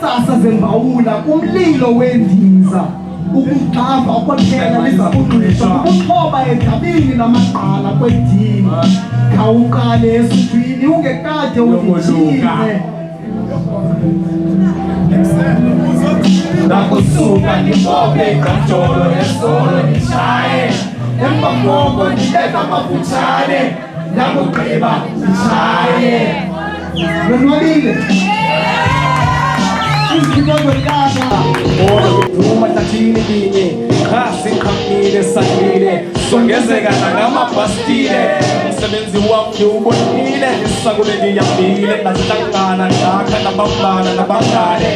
Sasa zembawula umlilo wendiza ukugxava okwaphela lizakuqisha ukuphoba edabini namaqala kwedini khawuqale esuthwini ungekade udijile ndakusuka ndibophe iqajolo nesolo nditshaye emva koko ndibeka amafutshane ndakugqiba nditshaye lonwabile Ora uma tatini binye Kasi kamile sanile Songezeka nangamabhastile Umsebenzi wami ubonile Isakule ngiyambile Nasitangana ndakha nabambana nabangane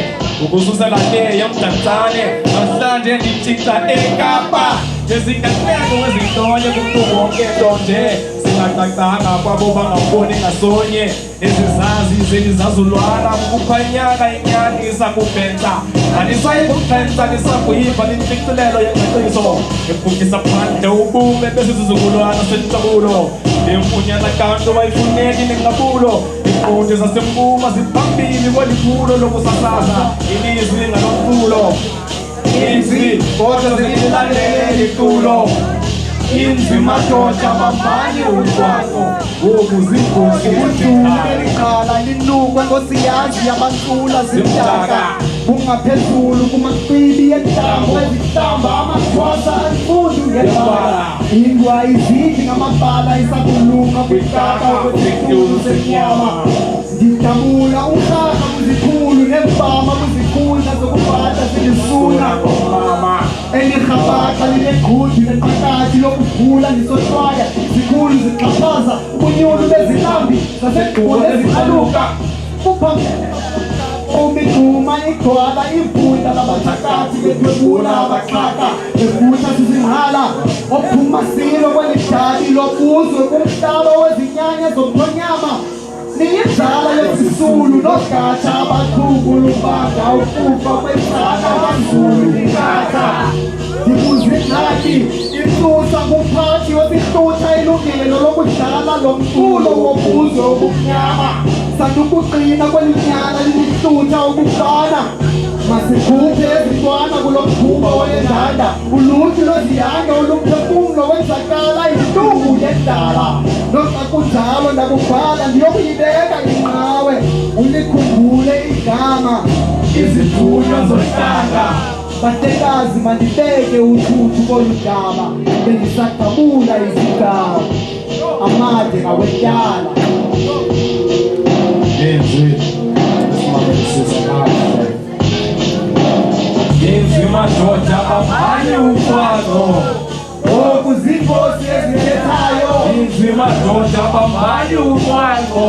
Ukususela ke yamdantsane Namhlanje nditshitha eKapa Ngezinganeko ezintonye kumntu wonke ntonje Singaxaxanga kwabo bangaboni ngasonye Ezizazi zelizazulwana Kuphanyaka inyani isakubhenza Anisayikubhenza nisakuyiva Nintikilelo yenqeqiso Ifukisa phandle ubume Besizizukulwana senjabulo Imfunyana kanto wayifuneki nengabulo Imfundi zasempuma ziphambili Kwelibulo lokusasaza Ilizwi ngalomculo Inzi kodwa zililandele itulo Inzi madoda bambani umgwaqo Ukuzingozi udume liqala linukwe ngosiyazi yabantula zimdaka kungaphezulu kumaqili yentambo ezihlamba amathwasa anfundi ngebala ingwa izidli ngamabhala isakulunga kwikaka kwesikhulu senyama ngidabula umhlaba kuzikhulu nempama kuzikhundla zokubhada zilisuna elirhabhatha lineqhuti neqakati lokuvula nisohlwaya zikhulu zixhaphaza ubunyulu bezilambi zasegqula eziqaluka umiduma igcwala ivunda labathakathi bethwebula abaxhaka bevutha sizingqala ophuma silo kwelidali lobuzwe kumhlaba wezinyanya zomthonyama niyinzala yesisulu nogatsha abaqhubu lubanga ukufa kwesana abanzulu nikatha ndikuzingxaki intusa kumphathi wesihlutha ilungelo lokudlala lo mculo wobuzwe obumnyama sandukuqina kwelinyala lilihlutha ukufana masikhuphe ezintwana kulo mkhuba wendanda uluhlu loziyanga olumphefumlo wenzakala intungu yendala noxa kunjalo ndakubhala ndiyokuyibeka inqawe ulikhumbule igama izithunywa zohlanga batekazi mandibeke uthuthu koludaba bendisagqabula izigaba amade ngawetyala Inzi madoda bambani umgwaqo okuzingozi ezithethayo Inzi madoda bambani umgwaqo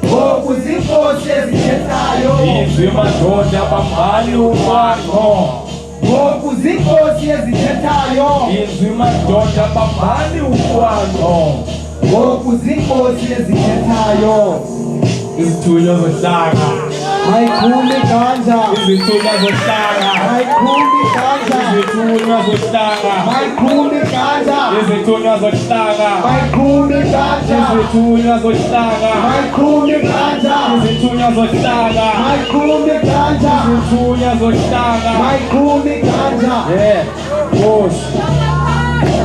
okuzingozi ezithethayo Inzi madoda bambani umgwaqo okuzingozi ezithethayo Inzi madoda bambani umgwaqo okuzingozi ezithethayo Izithunywa zohlanga mayikhuli ganja Izithunywa zohlanga mayikhuli ganja Izithunywa zohlanga mayikhuli ganja Izithunywa zohlanga mayikhuli ganja Izithunywa zohlanga mayikhuli ganja Izithunywa zohlanga mayikhuli ganja Izithunywa zohlanga mayikhuli ganja Yeah, Nkosi